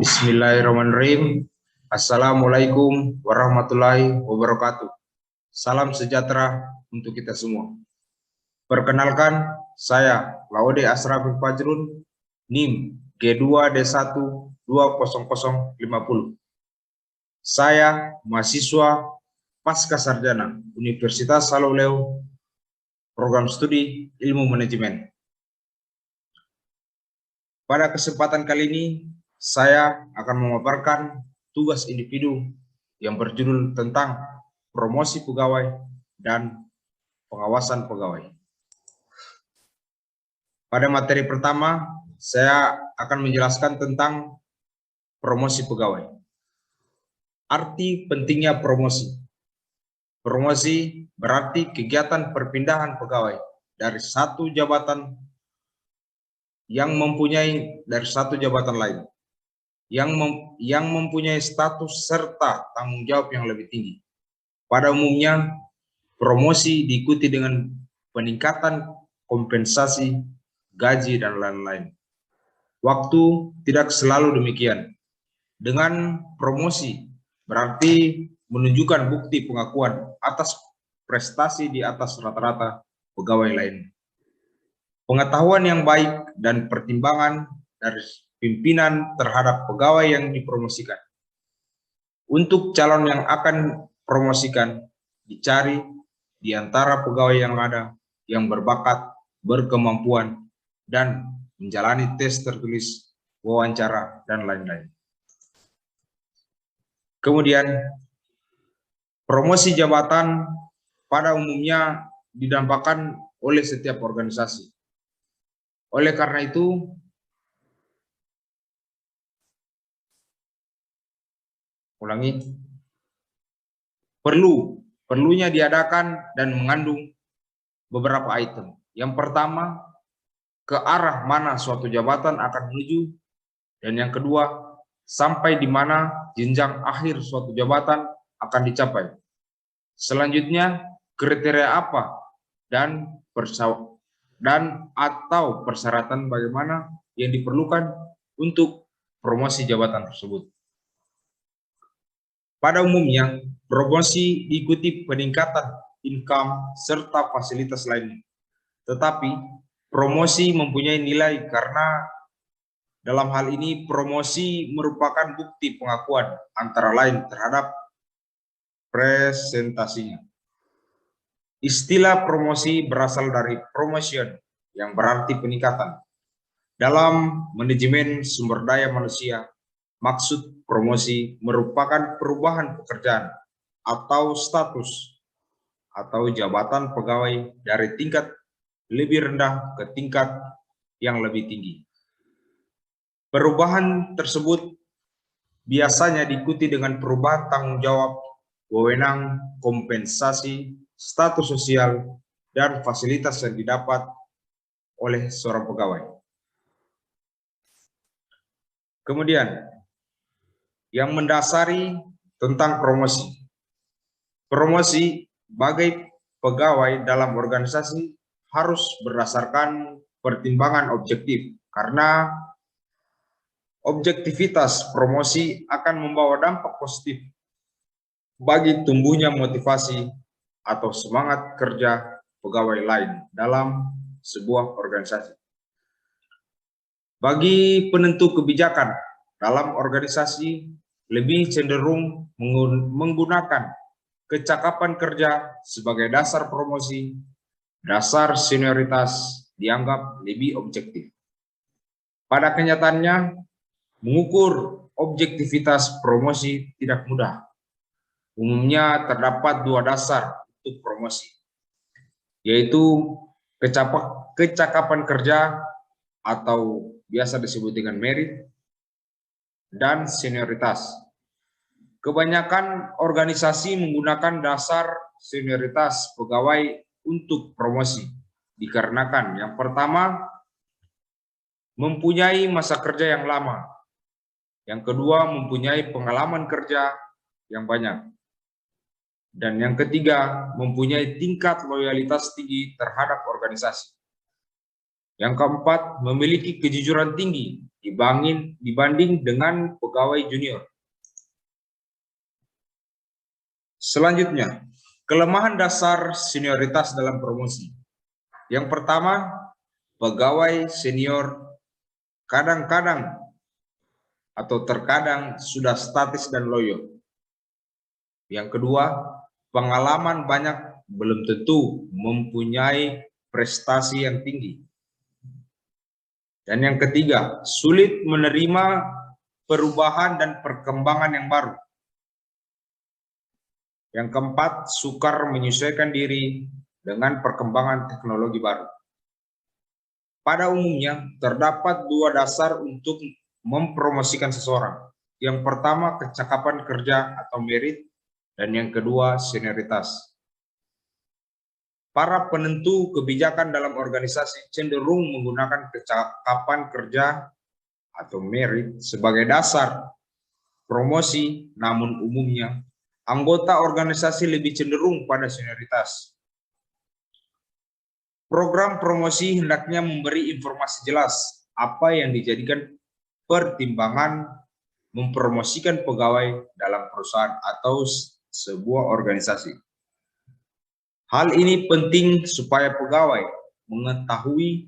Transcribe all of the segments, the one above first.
Bismillahirrahmanirrahim. Assalamualaikum warahmatullahi wabarakatuh. Salam sejahtera untuk kita semua. Perkenalkan, saya Laude Asrafil Fajrun, NIM G2D1 20050. Saya mahasiswa pasca sarjana Universitas Saluleu, program studi ilmu manajemen. Pada kesempatan kali ini, saya akan memaparkan tugas individu yang berjudul tentang promosi pegawai dan pengawasan pegawai. Pada materi pertama, saya akan menjelaskan tentang promosi pegawai. Arti pentingnya promosi. Promosi berarti kegiatan perpindahan pegawai dari satu jabatan lain yang mempunyai status serta tanggung jawab yang lebih tinggi. Pada umumnya, promosi diikuti dengan peningkatan kompensasi, gaji, dan lain-lain. Waktu tidak selalu demikian. Dengan promosi berarti menunjukkan bukti pengakuan atas prestasi di atas rata-rata pegawai lain. Pengetahuan yang baik dan pertimbangan dari pimpinan terhadap pegawai yang dipromosikan. Untuk calon yang akan promosikan, dicari di antara pegawai yang ada, yang berbakat, berkemampuan, dan menjalani tes tertulis, wawancara, dan lain-lain. Kemudian, promosi jabatan pada umumnya didampakkan oleh setiap organisasi. Oleh karena itu, perlunya diadakan dan mengandung beberapa item. Yang pertama, ke arah mana suatu jabatan akan menuju, dan yang kedua, sampai di mana jenjang akhir suatu jabatan akan dicapai. Selanjutnya, kriteria apa dan atau persyaratan bagaimana yang diperlukan untuk promosi jabatan tersebut. Pada umumnya, promosi diikuti peningkatan income serta fasilitas lainnya. Tetapi, promosi mempunyai nilai karena dalam hal ini promosi merupakan bukti pengakuan antara lain terhadap presentasinya. Istilah promosi berasal dari promotion yang berarti peningkatan. Dalam manajemen sumber daya manusia, maksud promosi merupakan perubahan pekerjaan atau status atau jabatan pegawai dari tingkat lebih rendah ke tingkat yang lebih tinggi. Perubahan tersebut biasanya diikuti dengan perubahan tanggung jawab, wewenang, kompensasi, status sosial, dan fasilitas yang didapat oleh seorang pegawai. Kemudian, yang mendasari tentang promosi. Promosi bagi pegawai dalam organisasi harus berdasarkan pertimbangan objektif, karena objektivitas promosi akan membawa dampak positif bagi tumbuhnya motivasi atau semangat kerja pegawai lain dalam sebuah organisasi. Bagi penentu kebijakan dalam organisasi, lebih cenderung menggunakan kecakapan kerja sebagai dasar promosi. Dasar senioritas dianggap lebih objektif. Pada kenyataannya, mengukur objektivitas promosi tidak mudah. Umumnya terdapat dua dasar untuk promosi, yaitu kecakapan kerja atau biasa disebut dengan merit, dan senioritas. Kebanyakan organisasi menggunakan dasar senioritas pegawai untuk promosi, dikarenakan yang pertama, mempunyai masa kerja yang lama. Yang kedua, mempunyai pengalaman kerja yang banyak. Dan yang ketiga, mempunyai tingkat loyalitas tinggi terhadap organisasi. Yang keempat, memiliki kejujuran tinggi dibanding dengan pegawai junior. Selanjutnya, kelemahan dasar senioritas dalam promosi. Yang pertama, pegawai senior kadang-kadang atau terkadang sudah statis dan loyo. Yang kedua, pengalaman banyak belum tentu mempunyai prestasi yang tinggi. Dan yang ketiga, sulit menerima perubahan dan perkembangan yang baru. Yang keempat, sukar menyesuaikan diri dengan perkembangan teknologi baru. Pada umumnya, terdapat dua dasar untuk mempromosikan seseorang. Yang pertama, kecakapan kerja atau merit, dan yang kedua, senioritas. Para penentu kebijakan dalam organisasi cenderung menggunakan kecakapan kerja atau merit sebagai dasar promosi, namun umumnya anggota organisasi lebih cenderung pada senioritas. Program promosi hendaknya memberi informasi jelas apa yang dijadikan pertimbangan mempromosikan pegawai dalam perusahaan atau sebuah organisasi. Hal ini penting supaya pegawai mengetahui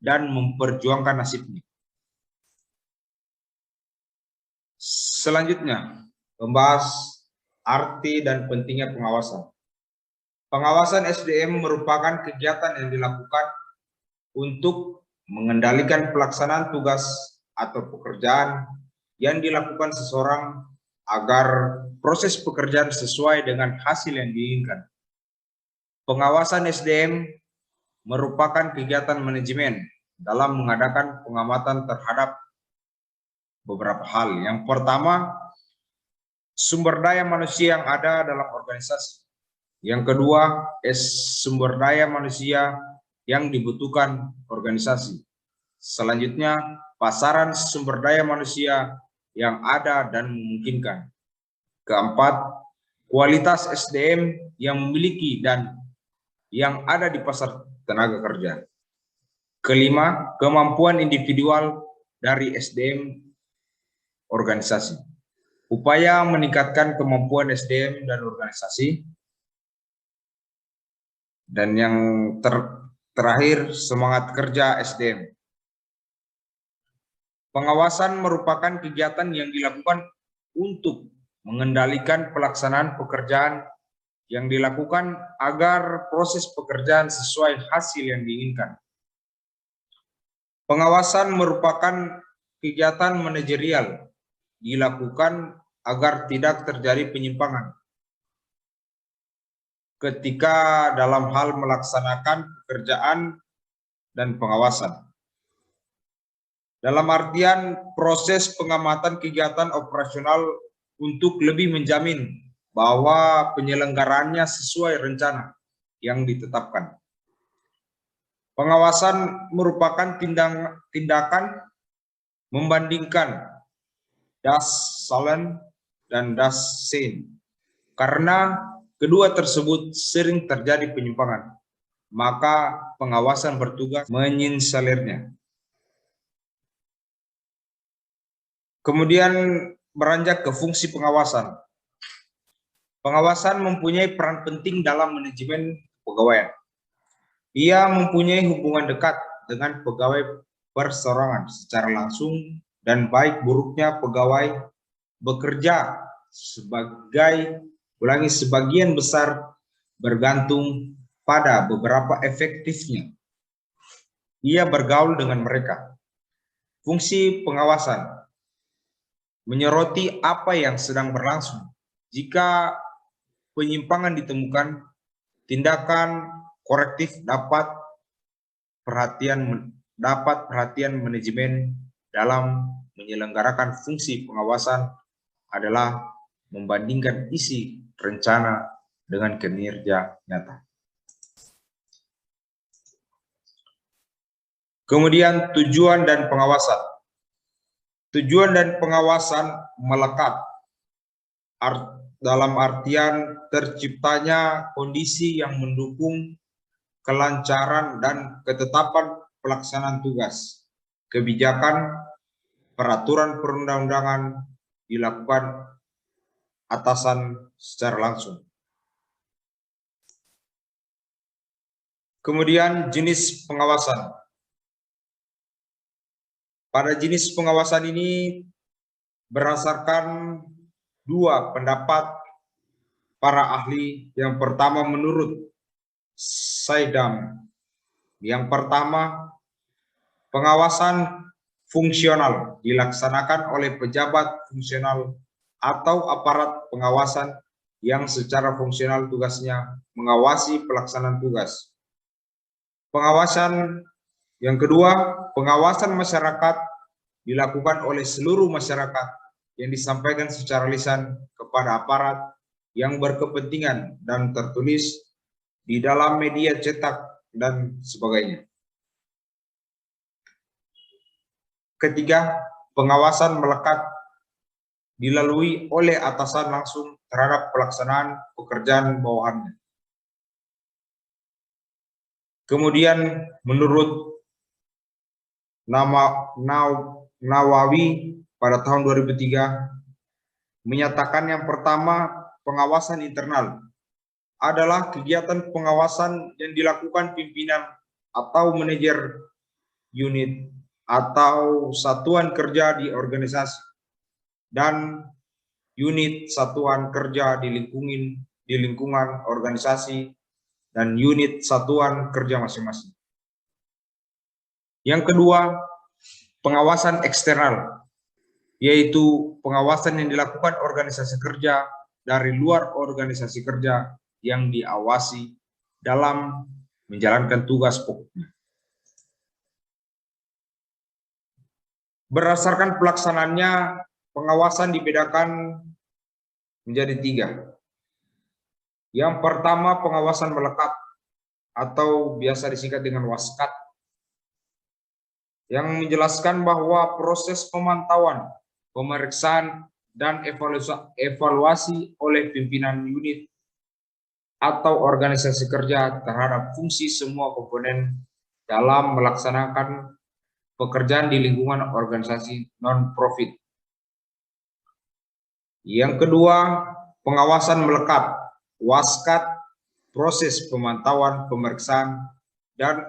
dan memperjuangkan nasibnya. Selanjutnya, membahas arti dan pentingnya pengawasan. Pengawasan SDM merupakan kegiatan yang dilakukan untuk mengendalikan pelaksanaan tugas atau pekerjaan yang dilakukan seseorang agar proses pekerjaan sesuai dengan hasil yang diinginkan. Pengawasan SDM merupakan kegiatan manajemen dalam mengadakan pengamatan terhadap beberapa hal. Yang pertama, sumber daya manusia yang ada dalam organisasi. Yang kedua, sumber daya manusia yang dibutuhkan organisasi. Selanjutnya, pasaran sumber daya manusia yang ada dan memungkinkan. Keempat, kualitas SDM yang memiliki dan yang ada di pasar tenaga kerja. Kelima, kemampuan individual dari SDM organisasi. Upaya meningkatkan kemampuan SDM dan organisasi. Dan yang terakhir, semangat kerja SDM. Pengawasan merupakan kegiatan yang dilakukan untuk mengendalikan pelaksanaan pekerjaan yang dilakukan agar proses pekerjaan sesuai hasil yang diinginkan. Pengawasan merupakan kegiatan manajerial dilakukan agar tidak terjadi penyimpangan ketika dalam hal melaksanakan pekerjaan dan pengawasan. Dalam artian proses pengamatan kegiatan operasional untuk lebih menjamin bahwa penyelenggarannya sesuai rencana yang ditetapkan. Pengawasan merupakan tindakan membandingkan das Zahlen dan das Sehen. Karena kedua tersebut sering terjadi penyimpangan, maka pengawasan bertugas menyinsalirnya. Kemudian beranjak ke fungsi pengawasan. Pengawasan mempunyai peran penting dalam manajemen kepegawaian. Ia mempunyai hubungan dekat dengan pegawai perseorangan secara langsung, dan baik buruknya pegawai bekerja sebagian besar bergantung pada beberapa efektifnya ia bergaul dengan mereka. Fungsi pengawasan menyoroti apa yang sedang berlangsung. Jika penyimpangan ditemukan, tindakan korektif dapat perhatian manajemen dalam menyelenggarakan fungsi pengawasan adalah membandingkan isi rencana dengan kinerja nyata. Kemudian tujuan dan pengawasan. Tujuan dan pengawasan melekat dalam artian terciptanya kondisi yang mendukung kelancaran dan ketetapan pelaksanaan tugas, kebijakan, peraturan perundang-undangan dilakukan atasan secara langsung. Kemudian jenis pengawasan. Pada jenis pengawasan ini berdasarkan dua pendapat para ahli. Yang pertama menurut Saidam. Yang pertama, pengawasan fungsional dilaksanakan oleh pejabat fungsional atau aparat pengawasan yang secara fungsional tugasnya mengawasi pelaksanaan tugas. Pengawasan yang kedua, pengawasan masyarakat dilakukan oleh seluruh masyarakat yang disampaikan secara lisan kepada aparat yang berkepentingan dan tertulis di dalam media cetak dan sebagainya. Ketiga, pengawasan melekat dilalui oleh atasan langsung terhadap pelaksanaan pekerjaan bawahannya. Kemudian menurut Nawawi pada tahun 2003 menyatakan yang pertama, pengawasan internal adalah kegiatan pengawasan yang dilakukan pimpinan atau manajer unit atau satuan kerja di organisasi dan unit satuan kerja di lingkungan organisasi dan unit satuan kerja masing-masing. Yang kedua, pengawasan eksternal, yaitu pengawasan yang dilakukan organisasi kerja dari luar organisasi kerja yang diawasi dalam menjalankan tugas pokoknya. Berdasarkan pelaksanaannya, pengawasan dibedakan menjadi tiga. Yang pertama, pengawasan melekat atau biasa disingkat dengan waskat, yang menjelaskan bahwa proses pemantauan, pemeriksaan, dan evaluasi oleh pimpinan unit atau organisasi kerja terhadap fungsi semua komponen dalam melaksanakan pekerjaan di lingkungan organisasi non-profit. Yang kedua, pengawasan melekat, waskat, proses pemantauan, pemeriksaan, dan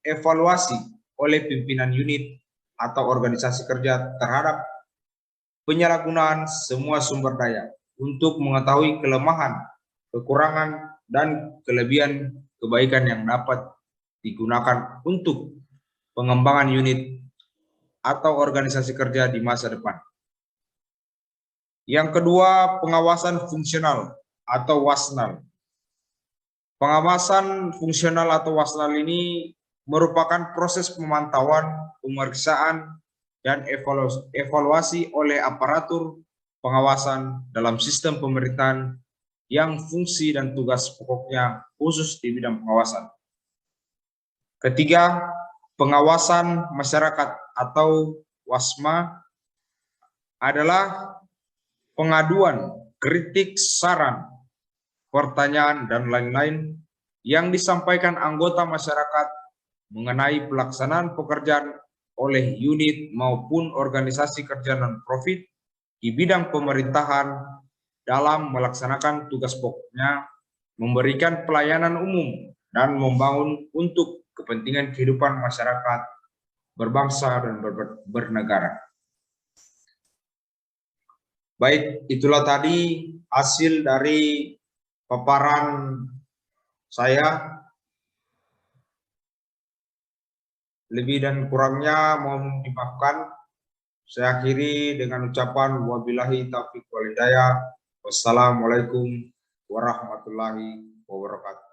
evaluasi oleh pimpinan unit atau organisasi kerja terhadap penyalahgunaan semua sumber daya untuk mengetahui kelemahan, kekurangan, dan kelebihan kebaikan yang dapat digunakan untuk pengembangan unit atau organisasi kerja di masa depan. Yang kedua, pengawasan fungsional atau wasnal. Pengawasan fungsional atau wasnal ini merupakan proses pemantauan, pemeriksaan, dan evaluasi oleh aparatur pengawasan dalam sistem pemerintahan yang fungsi dan tugas pokoknya khusus di bidang pengawasan. Ketiga, pengawasan masyarakat atau WASMA adalah pengaduan, kritik, saran, pertanyaan, dan lain-lain yang disampaikan anggota masyarakat mengenai pelaksanaan pekerjaan oleh unit maupun organisasi kerja non-profit di bidang pemerintahan dalam melaksanakan tugas pokoknya, memberikan pelayanan umum, dan membangun untuk kepentingan kehidupan masyarakat berbangsa dan bernegara. Baik, itulah tadi hasil dari paparan saya. Lebih dan kurangnya mohon dimaafkan. Saya akhiri dengan ucapan wabillahi taufiq wal hidayah. Wassalamualaikum warahmatullahi wabarakatuh.